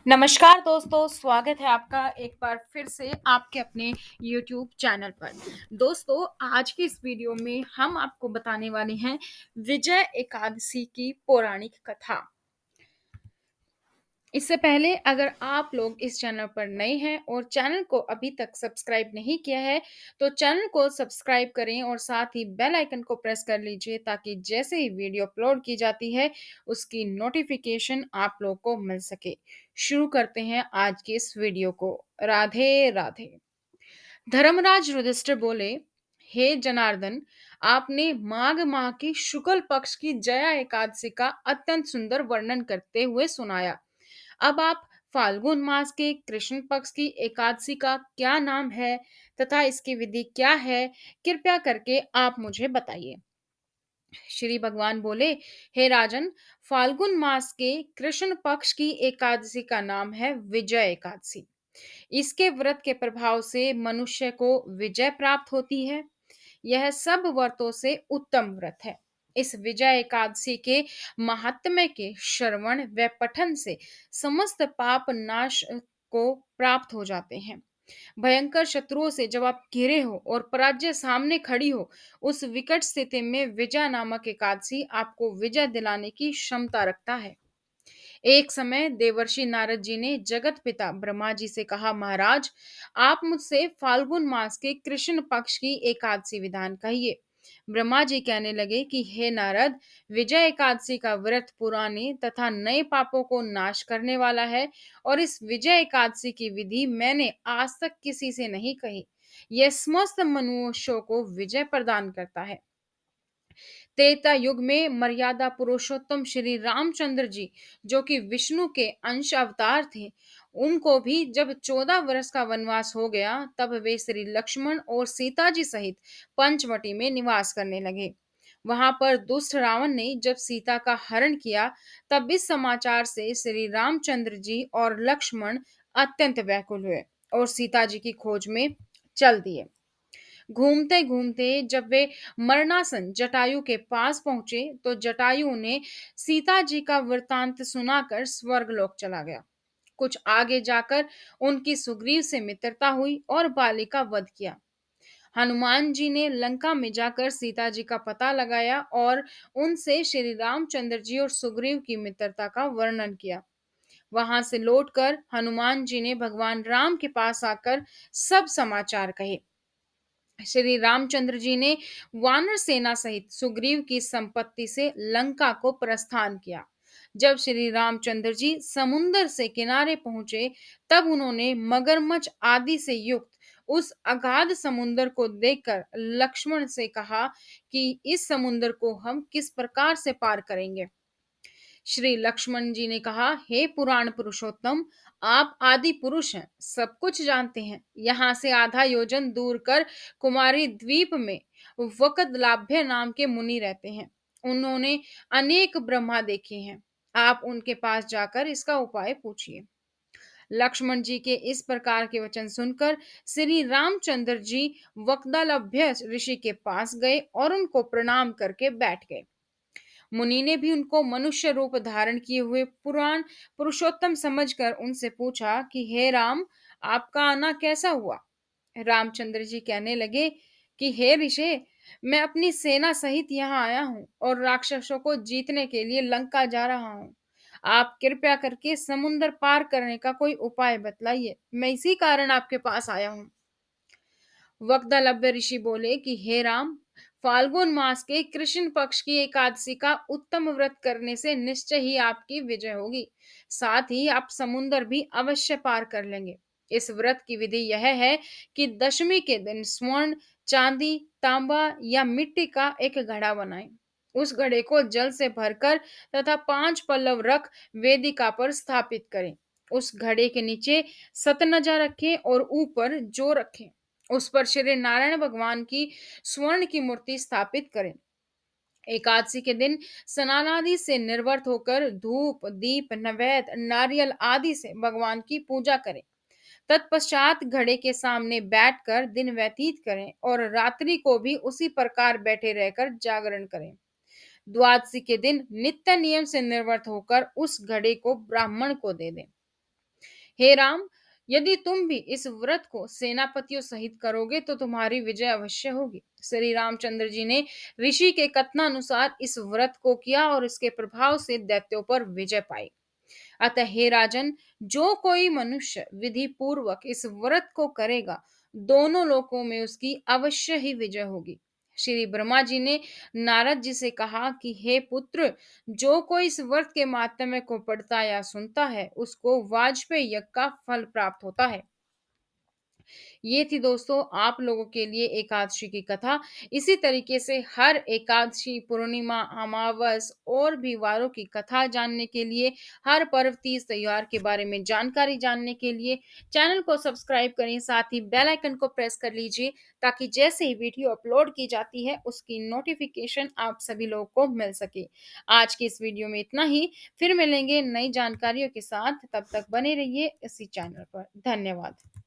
नमस्कार दोस्तों, स्वागत है आपका एक बार फिर से आपके अपने YouTube चैनल पर। दोस्तों, आज की इस वीडियो में हम आपको बताने वाले हैं विजय एकादशी की पौराणिक कथा। इससे पहले अगर आप लोग इस चैनल पर नए हैं और चैनल को अभी तक सब्सक्राइब नहीं किया है, तो चैनल को सब्सक्राइब करें और साथ ही बेल आइकन को प्रेस कर लीजिए ताकि जैसे ही वीडियो अपलोड की जाती है, उसकी नोटिफिकेशन आप लोग को मिल सके। शुरू करते हैं आज की इस वीडियो को। राधे राधे। धर्मराज युधिष्ठिर बोले, हे जनार्दन, आपने माघ माह की शुक्ल पक्ष की जया एकादशी का अत्यंत सुंदर वर्णन करते हुए सुनाया। अब आप फाल्गुन मास के कृष्ण पक्ष की एकादशी का क्या नाम है तथा इसकी विधि क्या है, कृपया करके आप मुझे बताइए। श्री भगवान बोले, हे राजन, फाल्गुन मास के कृष्ण पक्ष की एकादशी का नाम है विजय एकादशी। इसके व्रत के प्रभाव से मनुष्य को विजय प्राप्त होती है। यह सब व्रतों से उत्तम व्रत है। इस विजय एकादशी के महात्म्य के श्रवण व पठन से समस्त पाप नाश को प्राप्त हो जाते हैं। भयंकर शत्रुओं से जब आप घिरे हो और पराजय सामने खड़ी हो, उस विकट स्थिति में विजय नामक एकादशी आपको विजय दिलाने की क्षमता रखता है। एक समय देवर्षि नारद जी ने जगत पिता ब्रह्मा जी से कहा, महाराज, आप मुझसे फाल्गुन मास के कृष्ण पक्ष की एकादशी विधान कहिए। ब्रह्मा जी कहने लगे कि हे नारद, विजय एकादशी का व्रत पुराने तथा नए पापों को नाश करने वाला है और इस विजय एकादशी की विधि मैंने आज तक किसी से नहीं कही। यह समस्त मनुष्यों को विजय प्रदान करता है। त्रेता युग में मर्यादा पुरुषोत्तम श्री रामचंद्र जी, जो कि विष्णु के अंश अवतार थे, उनको भी जब 14 वर्ष का वनवास हो गया, तब वे श्री लक्ष्मण और सीता जी सहित पंचवटी में निवास करने लगे। वहां पर दुष्ट रावण ने जब सीता का हरण किया, तब इस समाचार से श्री रामचंद्र जी और लक्ष्मण अत्यंत व्याकुल हुए और सीता जी की खोज में चल दिए। घूमते घूमते जब वे मरणासन जटायु के पास पहुंचे, तो जटायु ने सीता जी का वृतांत सुनाकर स्वर्गलोक चला गया। कुछ आगे जाकर उनकी सुग्रीव से मित्रता हुई और बाली का वध किया। हनुमान जी ने लंका में जाकर सीता जी का पता लगाया और उनसे श्री रामचंद्र जी और सुग्रीव की मित्रता का वर्णन किया। वहां से लौटकर हनुमान जी ने भगवान राम के पास आकर सब समाचार कहे। श्री रामचंद्र जी ने वानर सेना सहित सुग्रीव की संपत्ति से लंका को प्रस्थान किया। जब श्री रामचंद्र जी समुन्दर से किनारे पहुंचे, तब उन्होंने मगरमच्छ आदि से युक्त उस अगाध समुन्दर को देखकर लक्ष्मण से कहा कि इस समुन्दर को हम किस प्रकार से पार करेंगे। श्री लक्ष्मण जी ने कहा, हे पुराण पुरुषोत्तम, आप आदि पुरुष हैं, सब कुछ जानते हैं। यहाँ से आधा योजन दूर कर कुमारी द्वीप में वकदलाभ्य नाम के मुनि रहते हैं। उन्होंने अनेक ब्रह्मा देखे हैं। आप उनके पास जाकर इसका उपाय पूछिए। लक्ष्मण जी के इस प्रकार के वचन सुनकर श्री रामचंद्र जी वकदालभ्य ऋषि के पास गए और उनको प्रणाम करके बैठ गए। मुनि ने भी उनको मनुष्य रूप धारण किए हुए पुराण पुरुषोत्तम समझकर उनसे पूछा कि हे राम, आपका आना कैसा हुआ। रामचंद्र जी कहने लगे कि हे ऋषि, मैं अपनी सेना सहित यहाँ आया हूँ और राक्षसों को जीतने के लिए लंका जा रहा हूँ। आप कृपया करके समुंदर पार करने का कोई उपाय बतलाइए, मैं इसी कारण आपके पास आया हूँ। वक्दलभ्य ऋषि बोले कि हे राम, फाल्गुन मास के कृष्ण पक्ष की एकादशी का उत्तम व्रत करने से निश्चय ही आपकी विजय होगी। साथ ही आप समुंदर भी अवश्य पार कर लेंगे। इस व्रत की विधि यह है कि दशमी के दिन स्वर्ण, चांदी, तांबा या मिट्टी का एक घड़ा बनाएं। उस घड़े को जल से भरकर तथा 5 पल्लव रख वेदिका पर स्थापित करें। उस घड़े के नीचे सतनजा रखें और ऊपर जौ रखें। उस पर श्री नारायण भगवान की स्वर्ण की मूर्ति स्थापित करें। एकादशी के दिन स्नान आदि से निर्वृत होकर धूप, दीप, नैवेद्य, नारियल आदि से भगवान की पूजा करें। तत्पश्चात घड़े के सामने बैठकर दिन व्यतीत करें और रात्रि को भी उसी प्रकार बैठे रहकर जागरण करें। द्वादशी के दिन नित्य नियम से निर्वृत होकर उस घड़े को ब्राह्मण को दे दें। हे राम, यदि तुम भी इस व्रत को सेनापतियों सहित करोगे तो तुम्हारी विजय अवश्य होगी। श्री रामचंद्र जी ने ऋषि के कथनानुसार इस व्रत को किया और इसके प्रभाव से दैत्यों पर विजय पाई। अतः हे राजन, जो कोई मनुष्य विधि पूर्वक इस व्रत को करेगा, दोनों लोकों में उसकी अवश्य ही विजय होगी। श्री ब्रह्मा जी ने नारद जी से कहा कि हे पुत्र, जो कोई इस व्रत के माहात्म्य को पढ़ता या सुनता है, उसको वाजपेयी यज्ञ का फल प्राप्त होता है। ये थी दोस्तों आप लोगों के लिए एकादशी की कथा। इसी तरीके से हर एकादशी, पूर्णिमा, अमावस और भी वारों की कथा जानने के लिए, हर पर्व, तीज, त्योहार के बारे में जानकारी जानने के लिए चैनल को सब्सक्राइब करें, साथ ही बेल आइकन को प्रेस कर लीजिए ताकि जैसे ही वीडियो अपलोड की जाती है उसकी नोटिफिकेशन आप सभी लोगों को मिल सके। आज की इस वीडियो में इतना ही, फिर मिलेंगे नई जानकारियों के साथ, तब तक बने रहिए इसी चैनल पर। धन्यवाद।